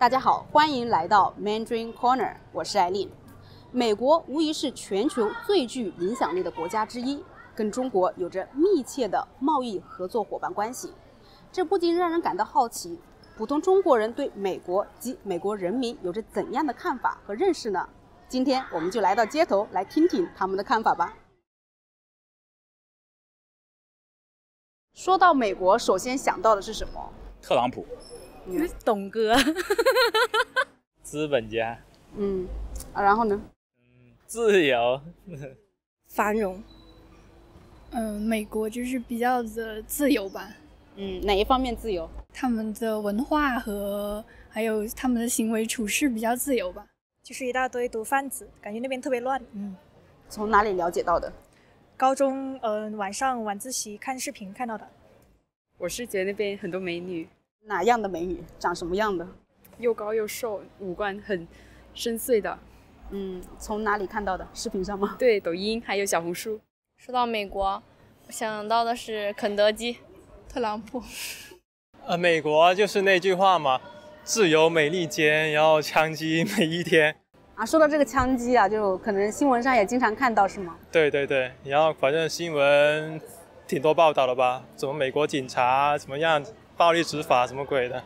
大家好，欢迎来到 Mandarin Corner， 我是艾丽。美国无疑是全球最具影响力的国家之一，跟中国有着密切的贸易合作伙伴关系。这不禁让人感到好奇，普通中国人对美国及美国人民有着怎样的看法和认识呢？今天我们就来到街头来听听他们的看法吧。说到美国，首先想到的是什么？特朗普。董哥。资本家。然后呢？自由。繁荣。美国就是比较的自由吧。哪一方面自由？他们的文化和还有他们的行为处事比较自由吧。就是一大堆毒贩子，感觉那边特别乱。从哪里了解到的？高中晚上晚自习看视频看到的。我是觉得那边很多美女。哪样的美女？长什么样的？又高又瘦，五官很深邃的。从哪里看到的？视频上吗？对，抖音还有小红书。说到美国，我想到的是肯德基。特朗普。美国就是那句话嘛，自由美利坚，然后枪击每一天。说到这个枪击啊，就可能新闻上也经常看到，是吗？对，然后反正新闻挺多报道的吧，怎么美国警察怎么样暴力执法什么鬼的，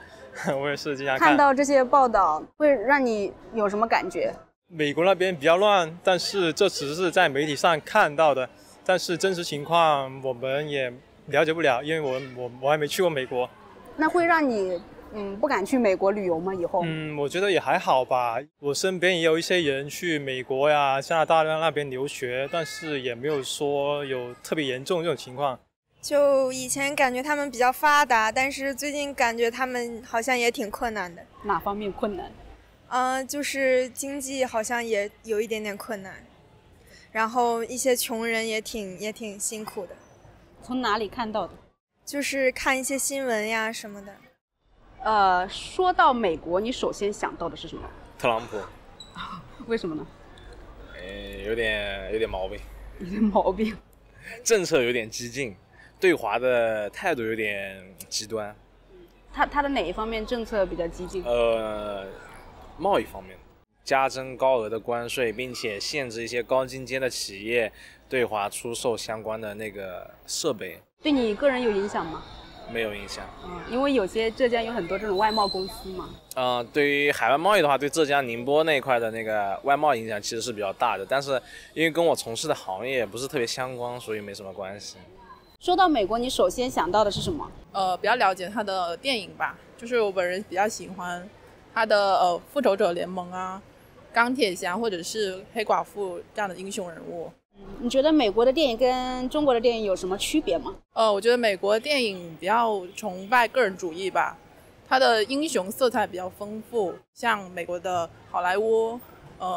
我也是经常看到这些报道，会让你有什么感觉？美国那边比较乱，但是这只是在媒体上看到的，但是真实情况我们也了解不了，因为我还没去过美国。那会让你不敢去美国旅游吗？以后？我觉得也还好吧。我身边也有一些人去美国呀、加拿大那边留学，但是也没有说有特别严重这种情况。就以前感觉他们比较发达，但是最近感觉他们好像也挺困难的。哪方面困难？就是经济好像也有一点点困难，然后一些穷人也挺辛苦的。从哪里看到的？就是看一些新闻呀什么的。说到美国，你首先想到的是什么？特朗普。为什么呢？有点毛病。有点毛病。政策有点激进，对华的态度有点极端。他的哪一方面政策比较激进？贸易方面，加征高额的关税，并且限制一些高精尖的企业对华出售相关的那个设备。对你个人有影响吗？没有影响。因为有些浙江有很多这种外贸公司嘛。对于海外贸易的话，对浙江宁波那一块的那个外贸影响其实是比较大的，但是因为跟我从事的行业不是特别相关，所以没什么关系。说到美国，你首先想到的是什么？比较了解他的电影吧，就是我本人比较喜欢他的复仇者联盟啊、钢铁侠或者是黑寡妇这样的英雄人物。你觉得美国的电影跟中国的电影有什么区别吗？我觉得美国电影比较崇拜个人主义吧，它的英雄色彩比较丰富，像美国的好莱坞、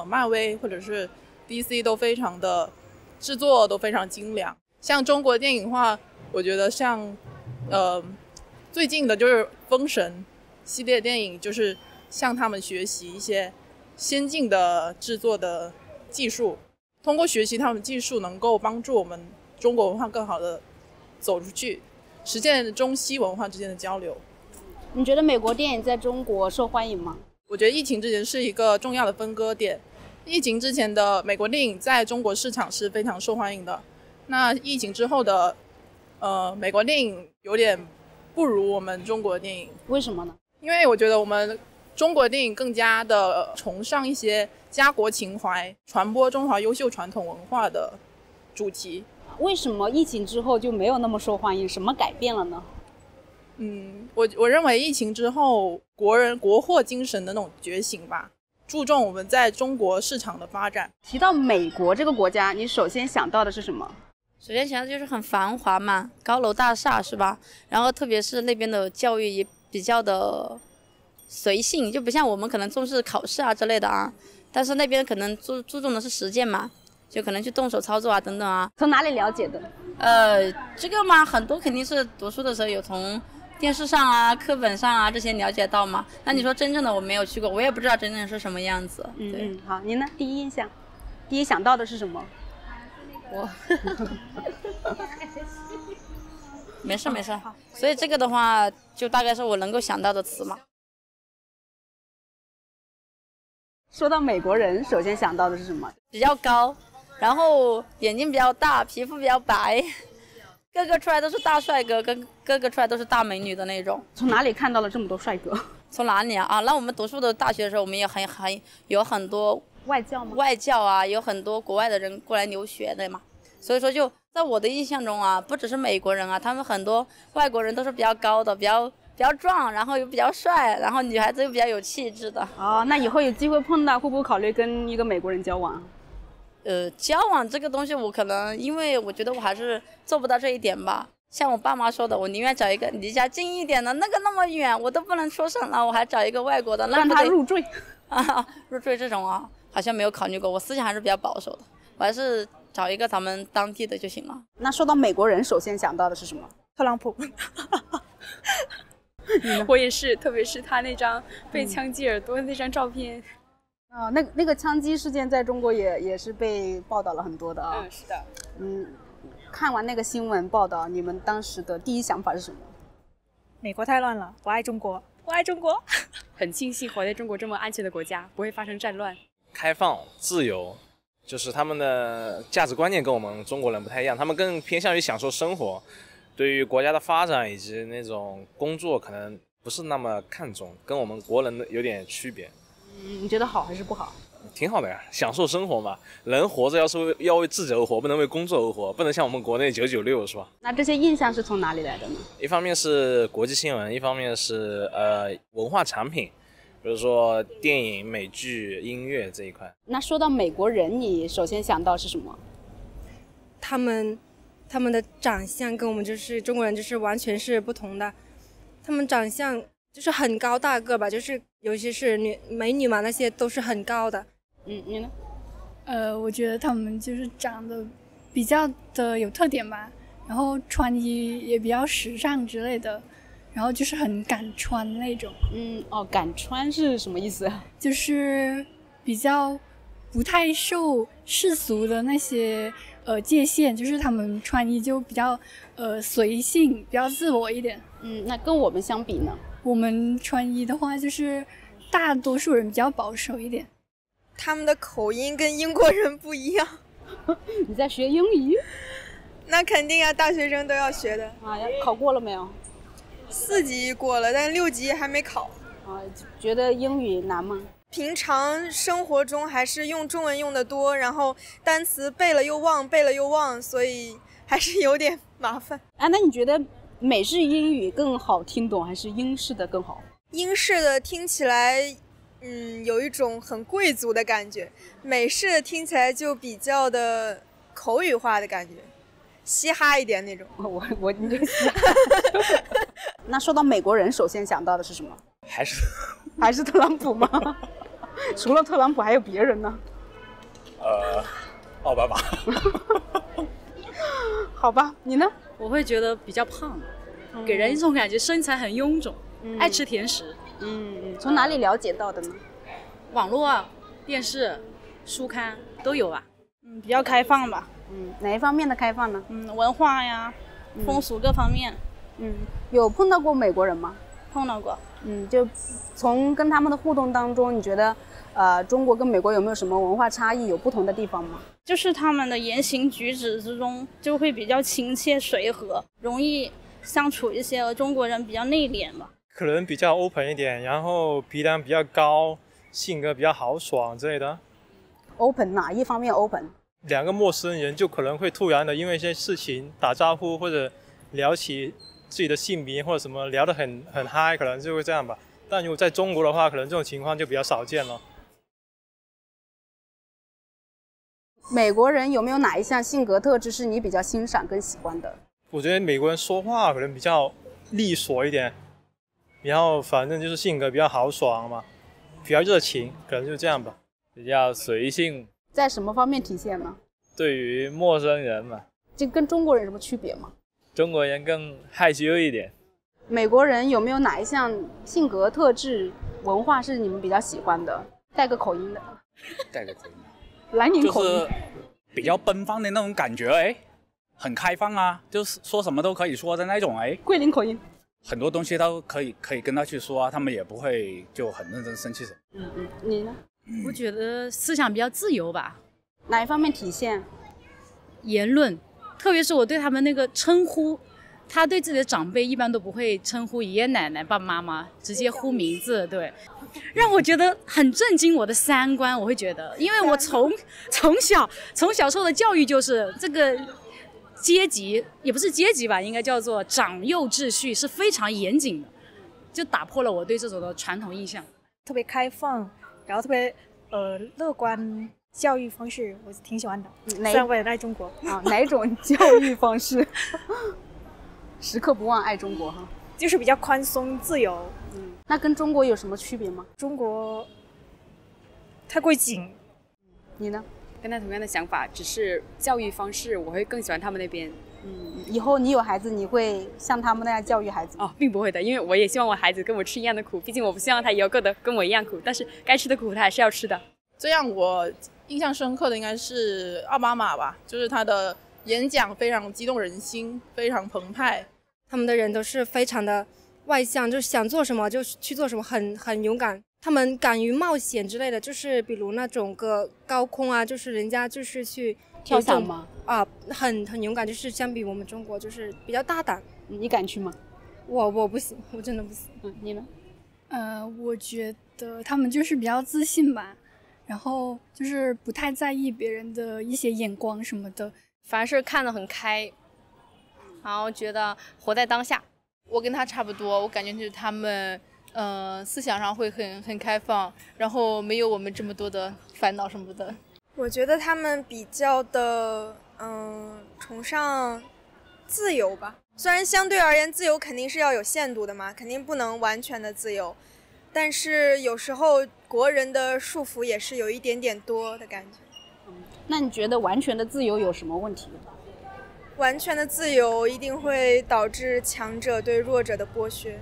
漫威或者是 DC 都非常的制作都非常精良。像中国电影的话，我觉得像最近的就是封神系列电影，就是向他们学习一些先进的制作的技术。通过学习他们技术，能够帮助我们中国文化更好的走出去，实现中西文化之间的交流。你觉得美国电影在中国受欢迎吗？我觉得疫情之前是一个重要的分割点。疫情之前的美国电影在中国市场是非常受欢迎的，那疫情之后的美国电影有点不如我们中国电影。为什么呢？因为我觉得我们中国电影更加的崇尚一些家国情怀，传播中华优秀传统文化的主题。为什么疫情之后就没有那么受欢迎？什么改变了呢？我认为疫情之后，国人国货精神的那种觉醒吧，注重我们在中国市场的发展。提到美国这个国家，你首先想到的是什么？首先想到就是很繁华嘛，高楼大厦是吧？然后特别是那边的教育也比较的随性，就不像我们可能重视考试啊之类的啊，但是那边可能注重的是实践嘛，就可能去动手操作啊等等啊。从哪里了解的？这个嘛，很多肯定是读书的时候有从电视上啊、课本上啊这些了解到嘛。那你说真正的我没有去过，我也不知道真正是什么样子。好，您呢？第一印象，第一想到的是什么？我没事，所以这个的话就大概是我能够想到的词嘛。说到美国人，首先想到的是什么？比较高，然后眼睛比较大，皮肤比较白，个个出来都是大帅哥，个个出来都是大美女的那种。从哪里看到了这么多帅哥？从哪里啊？那我们读书的大学的时候，我们也有很多外教吗？外教啊，有很多国外的人过来留学的嘛。所以说，就在我的印象中啊，不只是美国人啊，他们很多外国人都是比较高的，比较壮，然后又比较帅，然后女孩子又比较有气质的。哦，那以后有机会碰到，会不会考虑跟一个美国人交往？交往这个东西，我可能因为我觉得我还是做不到这一点吧。像我爸妈说的，我宁愿找一个离家近一点的，那个那么远我都不能出省了，我还找一个外国的，让他入赘啊，入赘这种啊，好像没有考虑过。我思想还是比较保守的，我还是找一个咱们当地的就行了。那说到美国人，首先想到的是什么？特朗普。我也是，特别是他那张被枪击耳朵的那张照片。那个枪击事件在中国也是被报道了很多的啊。是的。看完那个新闻报道，你们当时的第一想法是什么？美国太乱了，我爱中国，我爱中国。很庆幸活在中国这么安全的国家，不会发生战乱。开放、自由，就是他们的价值观念跟我们中国人不太一样，他们更偏向于享受生活，对于国家的发展以及那种工作可能不是那么看重，跟我们国人的有点区别。你觉得好还是不好？挺好的呀，享受生活嘛。人活着要为自己而活，不能为工作而活，不能像我们国内996是吧？那这些印象是从哪里来的呢？一方面是国际新闻，一方面是文化产品，比如说电影、美剧、音乐这一块。那说到美国人，你首先想到是什么？他们的长相跟我们就是中国人就是完全是不同的，他们长相就是很高大个吧，就是尤其是美女嘛，那些都是很高的。你呢？我觉得他们就是长得比较的有特点吧，然后穿衣也比较时尚之类的，然后就是很敢穿那种。敢穿是什么意思？就是比较不太受世俗的那些界限，就是他们穿衣就比较随性，比较自我一点。那跟我们相比呢？我们穿衣的话，就是大多数人比较保守一点。他们的口音跟英国人不一样。你在学英语？那肯定啊，大学生都要学的。考过了没有？4级过了，但6级还没考。觉得英语难吗？平常生活中还是用中文用的多，然后单词背了又忘，所以还是有点麻烦。那你觉得美式英语更好听懂，还是英式的更好？英式的听起来，有一种很贵族的感觉；美式的听起来就比较的口语化的感觉，嘻哈一点那种。你这个嘻哈。那说到美国人，首先想到的是什么？还是特朗普吗？除了特朗普还有别人呢？奥巴马。好吧，你呢？我会觉得比较胖，给人一种感觉身材很臃肿，爱吃甜食。从哪里了解到的呢？网络啊、电视、书刊都有吧。比较开放吧。哪一方面的开放呢？文化呀、风俗各方面。有碰到过美国人吗？碰到过。就从跟他们的互动当中，你觉得中国跟美国有没有什么文化差异，有不同的地方吗？就是他们的言行举止之中就会比较亲切随和，容易相处一些，而中国人比较内敛吧。可能比较 open 一点，然后鼻梁比较高，性格比较豪爽之类的。open 哪一方面 open？ 两个陌生人就可能会突然的因为一些事情打招呼，或者聊起自己的姓名或者什么，聊得很嗨，可能就会这样吧。但如果在中国的话，可能这种情况就比较少见了。美国人有没有哪一项性格特质是你比较欣赏跟喜欢的？我觉得美国人说话可能比较利索一点，然后反正就是性格比较豪爽嘛，比较热情，可能就这样吧。比较随性。在什么方面体现呢？对于陌生人嘛。这跟中国人有什么区别吗？中国人更害羞一点。美国人有没有哪一项性格特质、文化是你们比较喜欢的？带个口音的。带个口音。南宁口音。就是比较奔放的那种感觉，很开放啊，就是说什么都可以说的那种，桂林口音。很多东西都可以跟他去说啊，他们也不会就很认真生气什么。你呢？我觉得思想比较自由吧。哪一方面体现？言论，特别是我对他们那个称呼，他对自己的长辈一般都不会称呼爷爷奶奶、爸爸妈妈，直接呼名字，对，让我觉得很震惊我的三观。我会觉得，因为我从小受的教育就是这个阶级，也不是阶级吧，应该叫做长幼秩序是非常严谨的，就打破了我对这种的传统印象。特别开放，然后特别乐观教育方式，我挺喜欢的。虽然我也爱中国啊，哪种教育方式？时刻不忘爱中国哈，就是比较宽松自由。那跟中国有什么区别吗？中国太过紧。你呢？跟他同样的想法，只是教育方式我会更喜欢他们那边。以后你有孩子，你会像他们那样教育孩子吗？哦，并不会的，因为我也希望我孩子跟我吃一样的苦，毕竟我不希望他以后过得跟我一样苦，但是该吃的苦他还是要吃的。这样我印象深刻的应该是奥巴马吧，就是他的演讲非常激动人心，非常澎湃。他们的人都是非常的外向，就是想做什么就去做什么，很勇敢。他们敢于冒险之类的，就是比如那种个高空啊，就是人家就是去跳伞吗？啊，很勇敢，就是相比我们中国就是比较大胆。你敢去吗？我不行，我真的不行。你呢？我觉得他们就是比较自信吧，然后就是不太在意别人的一些眼光什么的，凡事看得很开，然后觉得活在当下。我跟他差不多，我感觉就是他们思想上会很开放，然后没有我们这么多的烦恼什么的。我觉得他们比较的崇尚自由吧，虽然相对而言自由肯定是要有限度的嘛，肯定不能完全的自由，但是有时候国人的束缚也是有一点点多的感觉。那你觉得完全的自由有什么问题？完全的自由一定会导致强者对弱者的剥削。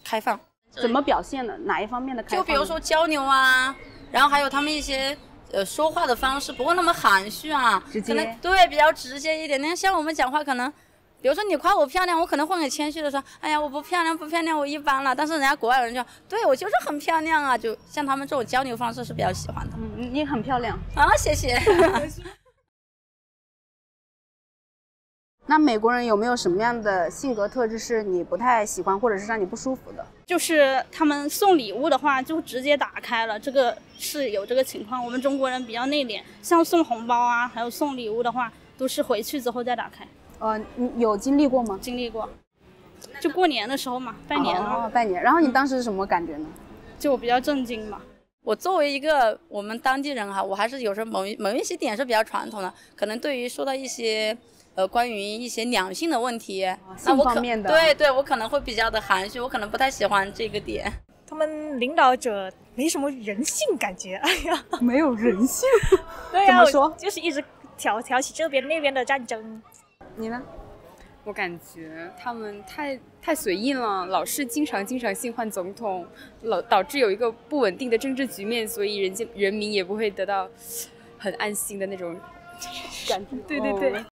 开放怎么表现的？哪一方面的开放？就比如说交流啊，然后还有他们一些说话的方式不会那么含蓄啊，直接，可能对比较直接一点。那像我们讲话可能，比如说你夸我漂亮，我可能会很谦虚的说，哎呀我不漂亮，我一般了。但是人家国外人就对我就是很漂亮啊，就像他们这种交流方式是比较喜欢的。你很漂亮啊，谢谢。那美国人有没有什么样的性格特质是你不太喜欢，或者是让你不舒服的？就是他们送礼物的话就直接打开了，这个是有这个情况。我们中国人比较内敛，像送红包啊，还有送礼物的话，都是回去之后再打开。你有经历过吗？经历过，就过年的时候嘛，拜年了。拜年。然后你当时是什么感觉呢？就我比较震惊吧。我作为一个我们当地人哈，我还是有时候某一些点是比较传统的，可能对于说到一些关于一些两性的问题，性方面的，对，我可能会比较的含蓄，我可能不太喜欢这个点。他们领导者没什么人性感觉，哎呀，没有人性。对呀，怎么说？就是一直挑起这边那边的战争。你呢？我感觉他们太随意了，老是经常性换总统，导致有一个不稳定的政治局面，所以人民也不会得到很安心的那种感觉。对，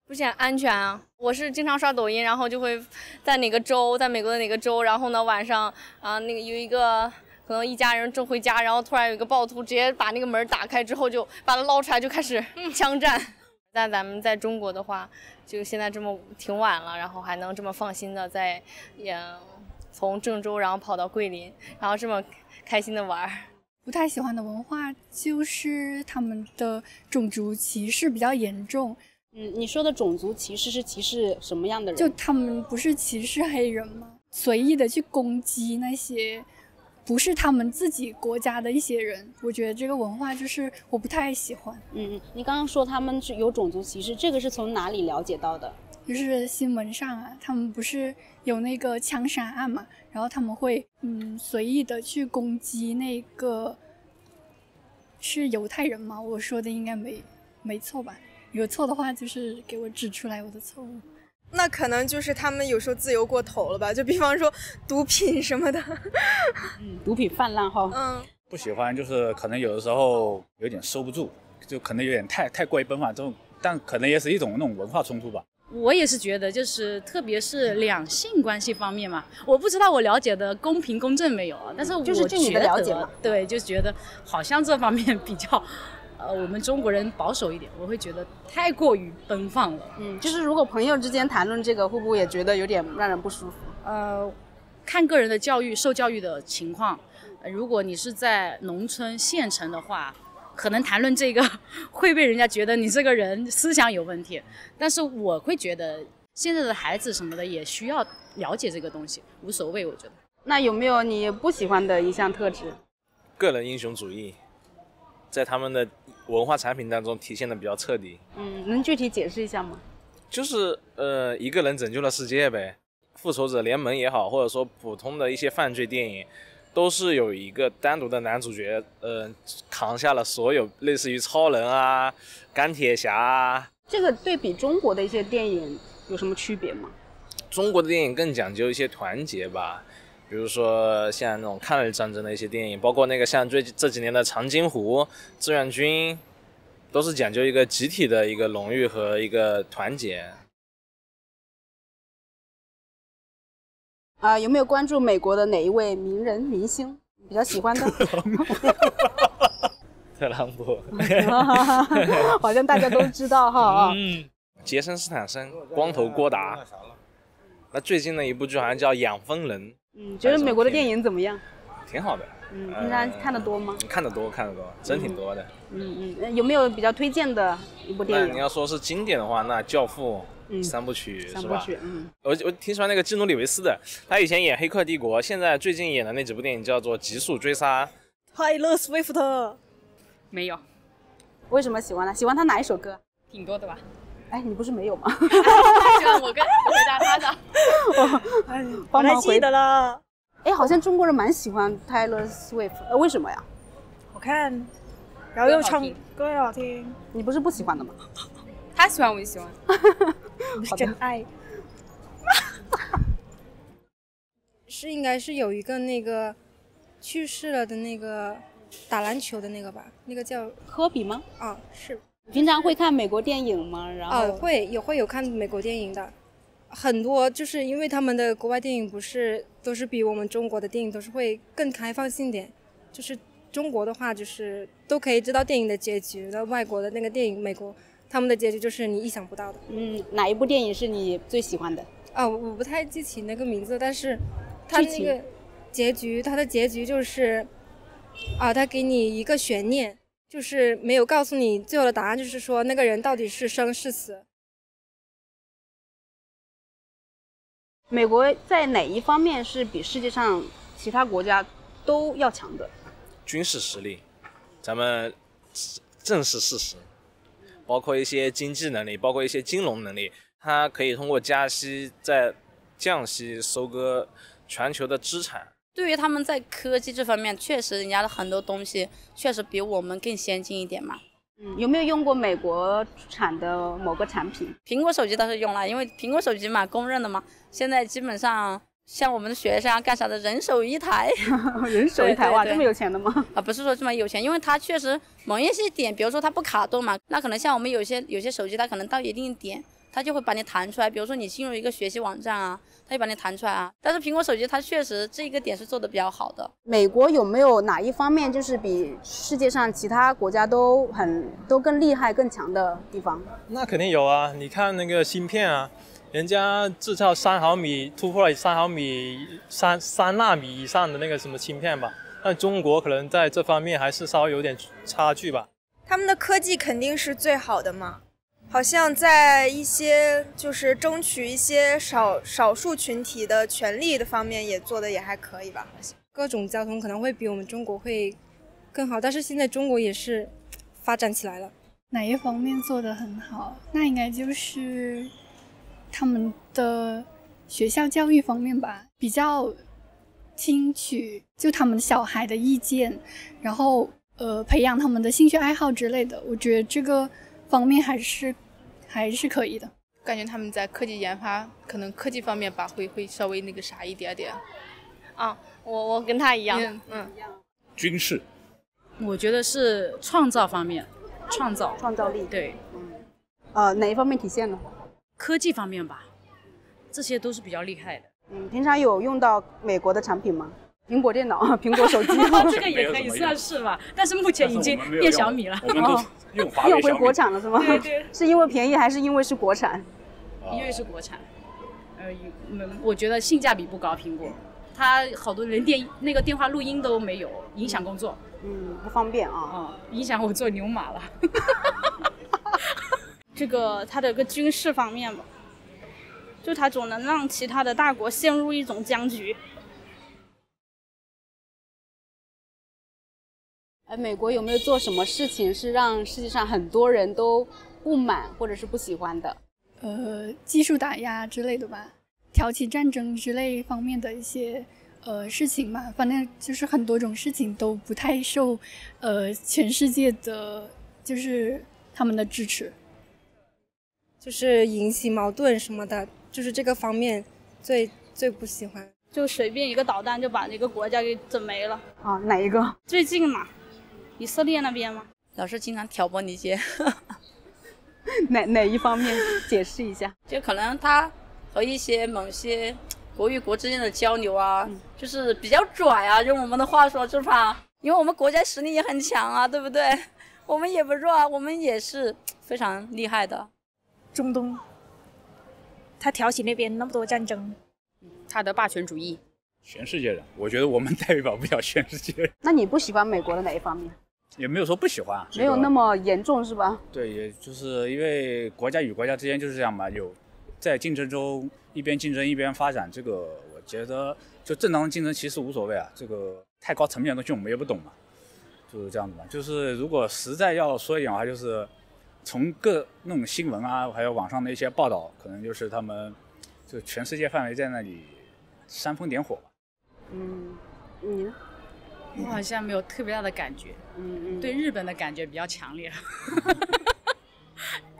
不是很安全啊。我是经常刷抖音，然后就会在哪个州，在美国的哪个州，然后呢晚上那个有一个可能一家人正回家，然后突然有一个暴徒直接把那个门打开之后就把他捞出来就开始枪战。但咱们在中国的话，就现在这么挺晚了，然后还能这么放心的从郑州然后跑到桂林，然后这么开心的玩。不太喜欢的文化就是他们的种族歧视比较严重。你说的种族歧视是歧视什么样的人？就他们不是歧视黑人吗？随意的去攻击那些不是他们自己国家的一些人，我觉得这个文化就是我不太喜欢。你刚刚说他们是有种族歧视，这个是从哪里了解到的？就是新闻上啊，他们不是有那个枪杀案嘛，然后他们会随意的去攻击那个是犹太人吗？我说的应该没错吧？有错的话就是给我指出来我的错误。那可能就是他们有时候自由过头了吧，就比方说毒品什么的。毒品泛滥哈。不喜欢就是可能有的时候有点收不住，就可能有点太过于奔放这种，但可能也是一种那种文化冲突吧。我也是觉得，就是特别是两性关系方面嘛，我不知道我了解的公平公正没有啊，但是我就是据你的了解嘛，对，就觉得好像这方面比较，我们中国人保守一点，我会觉得太过于奔放了。就是如果朋友之间谈论这个，会不会也觉得有点让人不舒服？看个人的受教育的情况，如果你是在农村县城的话。可能谈论这个会被人家觉得你这个人思想有问题，但是我会觉得现在的孩子什么的也需要了解这个东西，无所谓，我觉得。那有没有你不喜欢的一项特质？个人英雄主义，在他们的文化产品当中体现的比较彻底。能具体解释一下吗？就是一个人拯救了世界呗，复仇者联盟也好，或者说普通的一些犯罪电影。都是有一个单独的男主角，扛下了所有类似于超人啊、钢铁侠啊。这个对比中国的一些电影有什么区别吗？中国的电影更讲究一些团结吧，比如说像那种抗日战争的一些电影，包括那个像这几年的长津湖、志愿军，都是讲究一个集体的一个荣誉和一个团结。有没有关注美国的哪一位名人明星比较喜欢的？特朗普，好像大家都知道哈。杰森斯坦森、光头郭达。那最近的一部剧好像叫《养蜂人》。觉得美国的电影怎么样？挺好的。平常看得多吗？看得多，真挺多的。有没有比较推荐的一部电影？那你要说是经典的话，那《教父》。三部曲是吧？我挺喜欢那个基努里维斯的，他以前演《黑客帝国》，现在最近演的那几部电影叫做《极速追杀》。泰勒·斯威夫特没有。为什么喜欢他？喜欢他哪一首歌？挺多的吧。哎，你不是没有吗？希望我回答他的。我还记得了。哎，好像中国人蛮喜欢泰勒·斯威夫特，为什么呀？好看，然后又唱歌又好听。你不是不喜欢的吗？他喜欢我也喜欢，是真爱。是应该是有一个那个去世了的那个打篮球的那个吧，那个叫科比吗？啊，是。平常会看美国电影吗？然后会有看美国电影的，很多就是因为他们的国外电影不是都是比我们中国的电影都是会更开放性点，就是中国的话就是都可以知道电影的结局，然后外国的那个电影美国。他们的结局就是你意想不到的。哪一部电影是你最喜欢的？我不太记起那个名字，但是他那个结局，他的结局就是，他给你一个悬念，就是没有告诉你最后的答案，就是说那个人到底是生是死。美国在哪一方面是比世界上其他国家都要强的？军事实力，咱们正是事实。包括一些经济能力，包括一些金融能力，它可以通过加息在降息收割全球的资产。对于他们在科技这方面，确实人家的很多东西确实比我们更先进一点嘛。有没有用过美国产的某个产品？苹果手机倒是用了，因为苹果手机嘛，公认的嘛，现在基本上像我们的学生干啥的，人手一台。人手一台，哇，这么有钱的吗？不是说这么有钱，因为它确实某一些点，比如说它不卡顿嘛，那可能像我们有些手机，它可能到一定点，它就会把你弹出来。比如说你进入一个学习网站啊，它就把你弹出来啊。但是苹果手机它确实这个点是做的比较好的。美国有没有哪一方面就是比世界上其他国家都更厉害、更强的地方？那肯定有啊！你看那个芯片啊。人家制造3毫米，突破了3毫米、3纳米以上的那个什么芯片吧，但中国可能在这方面还是稍微有点差距吧。他们的科技肯定是最好的嘛，好像在一些就是争取一些少数群体的权利的方面也做的也还可以吧。各种交通可能会比我们中国会更好，但是现在中国也是发展起来了。哪一方面做得很好？那应该就是他们的学校教育方面吧，比较听取就他们小孩的意见，然后培养他们的兴趣爱好之类的。我觉得这个方面还是可以的。感觉他们在科技研发，可能科技方面吧会稍微那个啥一点点。我跟他一样。军事，我觉得是创造方面，创造力。对。哪一方面体现呢？科技方面吧，这些都是比较厉害的。平常有用到美国的产品吗？苹果电脑、苹果手机，这个也可以算是吧。但是目前已经变小米了。我们都用华为、用回国产了是吗？对，是因为便宜还是因为是国产？因为是国产。我觉得性价比不高，苹果，它好多人那个电话录音都没有，影响工作。不方便啊。影响我做牛马了。这个它的个军事方面吧，就它总能让其他的大国陷入一种僵局。美国有没有做什么事情是让世界上很多人都不满或者是不喜欢的？技术打压之类的吧，挑起战争之类方面的一些事情吧，反正就是很多种事情都不太受全世界的就是他们的支持，就是引起矛盾什么的，就是这个方面最不喜欢。就随便一个导弹就把这个国家给整没了。哪一个？最近嘛，以色列那边吗？老是经常挑拨离间。哪一方面解释一下？就可能他和某些国与国之间的交流啊，就是比较拽啊，用我们的话说是吧？因为我们国家实力也很强啊，对不对？我们也不弱啊，我们也是非常厉害的。中东，他挑起那边那么多战争，他的霸权主义。全世界人，我觉得我们代表不了全世界人。那你不喜欢美国的哪一方面？也没有说不喜欢，没有那么严重是吧？对，也就是因为国家与国家之间就是这样嘛，有在竞争中一边竞争一边发展，这个我觉得就正当竞争其实无所谓啊，这个太高层面的东西我们也不懂嘛，就是这样子嘛。就是如果实在要说一点的话，就是从各那种新闻啊，还有网上的一些报道，可能就是他们就全世界范围在那里煽风点火吧。你呢？我好像没有特别大的感觉，对日本的感觉比较强烈。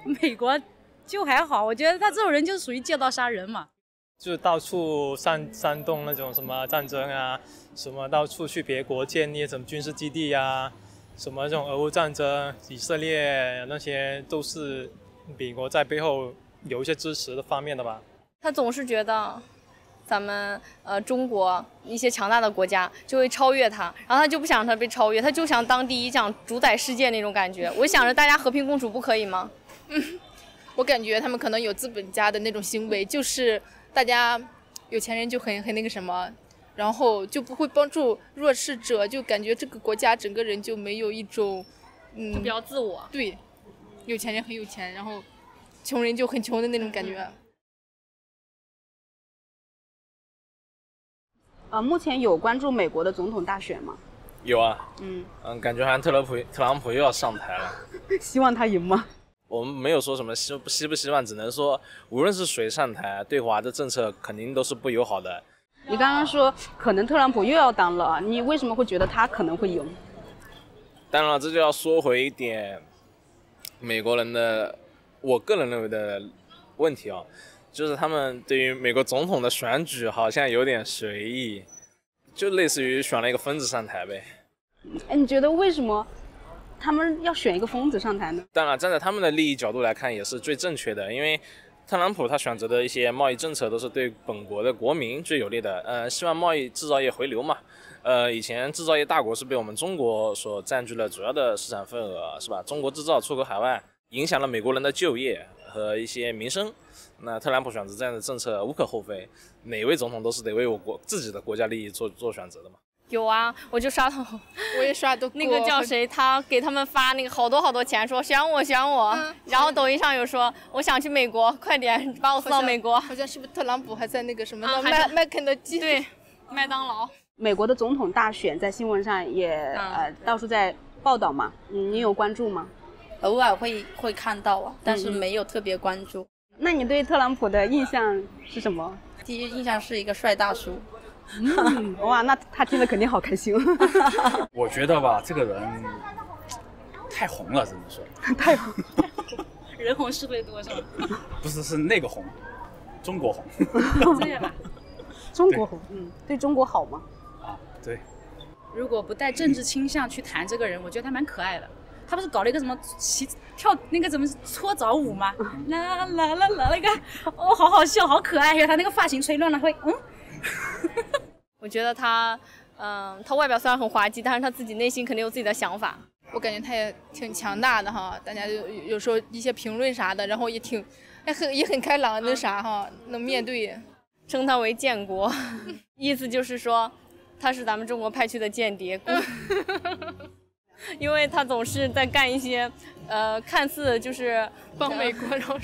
美国就还好，我觉得他这种人就属于借刀杀人嘛，就到处煽动那种什么战争啊，什么到处去别国建立什么军事基地啊，什么这种俄乌战争、以色列那些都是美国在背后有一些支持的方面的吧。他总是觉得咱们中国一些强大的国家就会超越他，然后他就不想他被超越，他就想当第一，想主宰世界那种感觉。我想着大家和平共处不可以吗？我感觉他们可能有资本家的那种行为，就是大家有钱人就很那个什么，然后就不会帮助弱势者，就感觉这个国家整个人就没有一种就比较自我。对，有钱人很有钱，然后穷人就很穷的那种感觉。目前有关注美国的总统大选吗？有啊，感觉好像特朗普又要上台了。希望他赢吗？我们没有说什么希不希望，只能说无论是谁上台，对华的政策肯定都是不友好的。你刚刚说可能特朗普又要当了，你为什么会觉得他可能会赢？当然了，这就要说回一点美国人的，我个人认为的问题啊。就是他们对于美国总统的选举好像有点随意，就类似于选了一个疯子上台呗。你觉得为什么他们要选一个疯子上台呢？当然，站在他们的利益角度来看，也是最正确的，因为特朗普他选择的一些贸易政策都是对本国的国民最有利的。希望贸易制造业回流嘛。以前制造业大国是被我们中国所占据了主要的市场份额，是吧？中国制造出口海外，影响了美国人的就业和一些民生。那特朗普选择这样的政策无可厚非，哪位总统都是得为自己的国家利益做选择的嘛。有啊，我就刷到，我也刷到过。那个叫谁，他给他们发那个好多钱，说选我。然后抖音上有说我想去美国，快点把我送到美国。好像是不是特朗普还在那个什么麦肯德基？对，麦当劳。美国的总统大选在新闻上也到处在报道嘛，你有关注吗？偶尔会看到啊，但是没有特别关注。那你对特朗普的印象是什么？第一印象是一个帅大叔。哇，那他听了肯定好开心。我觉得吧，这个人太红了，只能说太红，人红是非多是吧？不是，是那个红，中国红。这样吧，中国红，对中国好吗？对。如果不带政治倾向去谈这个人，我觉得他蛮可爱的。他不是搞了一个什么跳那个怎么搓澡舞吗？啦啦啦啦那个，哦，好好笑，好可爱呀！他那个发型吹乱了会，我觉得他外表虽然很滑稽，但是他自己内心肯定有自己的想法。我感觉他也挺强大的哈，大家有时候一些评论啥的，然后也很开朗那啥哈，能面对。称他为建国，意思就是说他是咱们中国派去的间谍，因为他总是在干一些看似就是帮美国，然后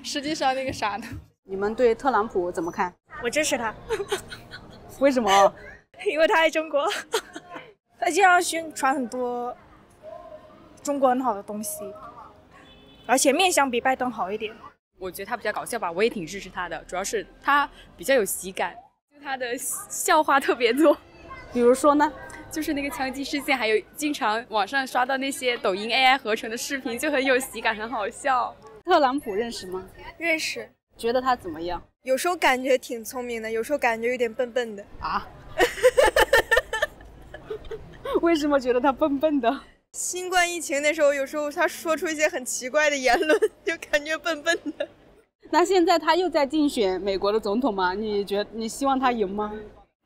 实际上那个啥的。你们对特朗普怎么看？我支持他。为什么？因为他爱中国，他经常宣传很多中国很好的东西，而且面相比拜登好一点。我觉得他比较搞笑吧，我也挺支持他的，主要是他比较有喜感，就他的笑话特别多。比如说呢？就是那个枪击事件，还有经常网上刷到那些抖音 AI 合成的视频，就很有喜感，很好笑。特朗普认识吗？认识。觉得他怎么样？有时候感觉挺聪明的，有时候感觉有点笨笨的。啊？为什么觉得他笨笨的？新冠疫情那时候，有时候他说出一些很奇怪的言论，就感觉笨笨的。那现在他又在竞选美国的总统吗？你希望他赢吗？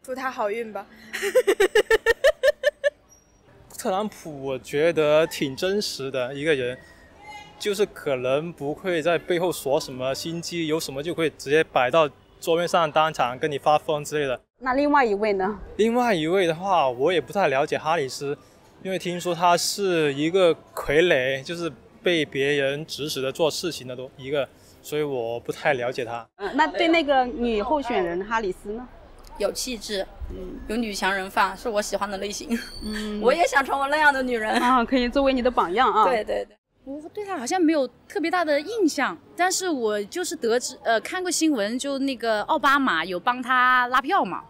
祝他好运吧。特朗普我觉得挺真实的一个人，就是可能不会在背后说什么心机，有什么就会直接摆到桌面上当场跟你发疯之类的。那另外一位呢？另外一位的话，我也不太了解哈里斯，因为听说他是一个傀儡，就是被别人指使的做事情的一个，所以我不太了解他。那对那个女候选人哈里斯呢？有气质，有女强人范，是我喜欢的类型。我也想成为那样的女人啊，可以作为你的榜样啊。对对对。我对他好像没有特别大的印象，但是我就是看过新闻，就那个奥巴马有帮他拉票嘛。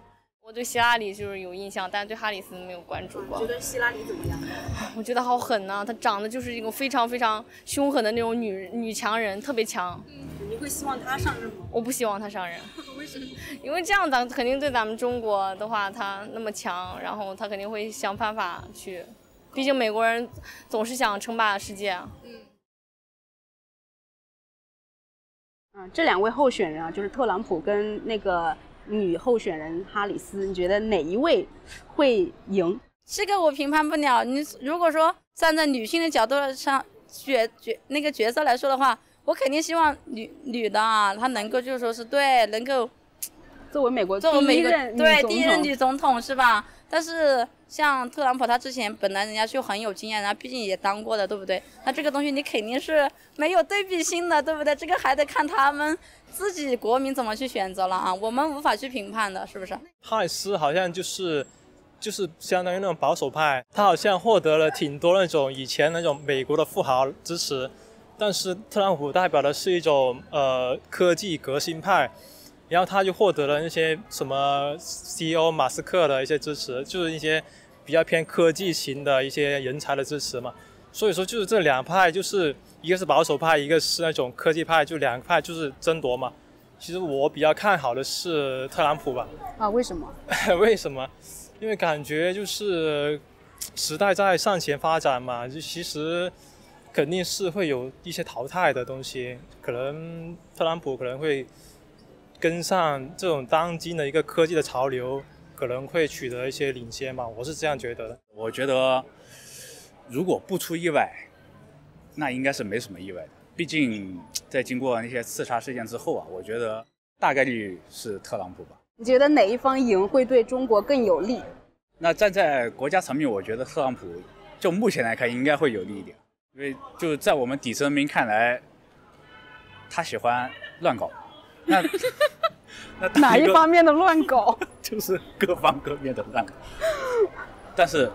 我对希拉里就是有印象，但是对哈里斯没有关注过。觉得希拉里怎么样？我觉得好狠呐，她长得就是一个非常非常凶狠的那种女强人，特别强。你会希望她上任吗？我不希望她上任。为什么？因为这样肯定对咱们中国的话，她那么强，然后她肯定会想办法去。毕竟美国人总是想称霸世界啊。这两位候选人啊，就是特朗普跟那个女候选人哈里斯，你觉得哪一位会赢？这个我评判不了。你如果说站在女性的角度上那个角色来说的话，我肯定希望女的啊，她能够就是说是对，能够作为美国第一任女总统是吧？但是像特朗普他之前本来人家就很有经验，然后毕竟也当过的，对不对？那这个东西你肯定是没有对比性的，对不对？这个还得看他们自己国民怎么去选择了啊，我们无法去评判的，是不是？哈里斯好像就是相当于那种保守派，他好像获得了挺多那种以前那种美国的富豪支持，但是特朗普代表的是一种科技革新派。然后他就获得了那些什么 CEO 马斯克的一些支持，就是一些比较偏科技型的一些人才的支持嘛。所以说就是这两派，就是一个是保守派，一个是那种科技派，就两派就是争夺嘛。其实我比较看好的是特朗普吧。啊，为什么？为什么？因为感觉就是时代在向前发展嘛，就其实肯定是会有一些淘汰的东西，可能特朗普可能会跟上这种当今的一个科技的潮流，可能会取得一些领先吧，我是这样觉得的。我觉得如果不出意外，那应该是没什么意外的。毕竟在经过那些刺杀事件之后啊，我觉得大概率是特朗普吧。你觉得哪一方赢会对中国更有利？那站在国家层面，我觉得特朗普就目前来看应该会有利一点，因为就在我们底层人民看来，他喜欢乱搞。那哪一方面的乱搞？就是各方各面的乱搞。但是，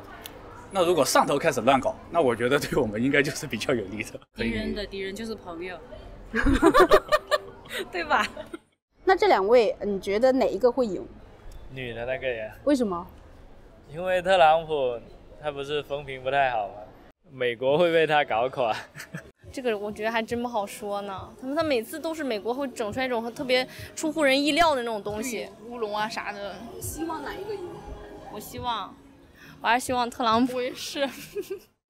那如果上头开始乱搞，那我觉得对我们应该就是比较有利的。敌人的敌人就是朋友，对吧？那这两位，你觉得哪一个会赢？女的那个人。为什么？因为特朗普他不是风评不太好吗？美国会被他搞垮。这个我觉得还真不好说呢。他每次都是美国会整出来一种特别出乎人意料的那种东西，乌龙啊啥的。你希望哪一个赢？我还是希望特朗普。我也是。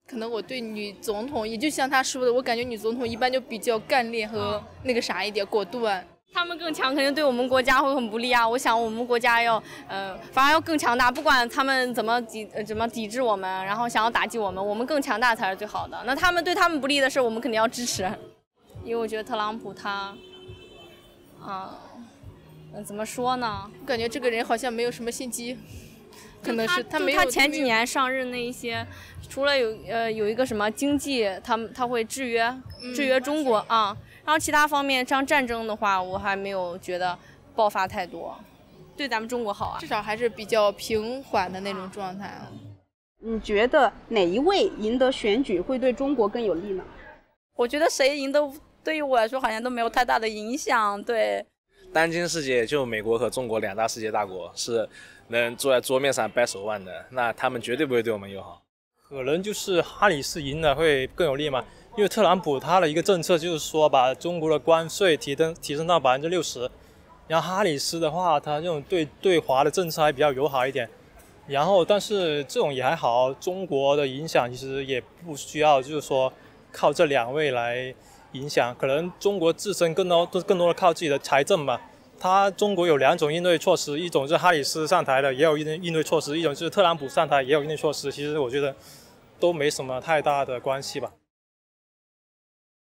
可能我对女总统也就像他说的，我感觉女总统一般就比较干练和那个啥一点，果断。他们更强，肯定对我们国家会很不利啊！我想我们国家要，反而要更强大，不管他们怎么抵制我们，然后想要打击我们，我们更强大才是最好的。那他们对他们不利的事，我们肯定要支持，因为我觉得特朗普他，怎么说呢？感觉这个人好像没有什么心机。可能是他没有。他前几年上任那一些，除了有一个什么经济，他会制约中国啊，然后其他方面像战争的话，我还没有觉得爆发太多，对咱们中国好啊。至少还是比较平缓的那种状态。你觉得哪一位赢得选举会对中国更有利呢？我觉得谁赢都对于我来说好像都没有太大的影响。对，当今世界就美国和中国2大世界大国是能坐在桌面上掰手腕的，那他们绝对不会对我们友好。可能就是哈里斯赢了会更有利嘛，因为特朗普他的一个政策就是说把中国的关税提升到60%，然后哈里斯的话，他这种对华的政策还比较友好一点。然后，但是这种也还好，中国的影响其实也不需要，就是说靠这2位来影响，可能中国自身更多的靠自己的财政嘛。中国有2种应对措施，一种是哈里斯上台的也有应对措施，一种就是特朗普上台也有应对措施。其实我觉得都没什么太大的关系吧。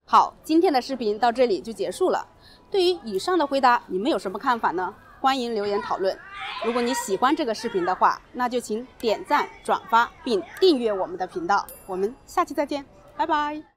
好，今天的视频到这里就结束了。对于以上的回答，你们有什么看法呢？欢迎留言讨论。如果你喜欢这个视频的话，那就请点赞、转发并订阅我们的频道。我们下期再见，拜拜。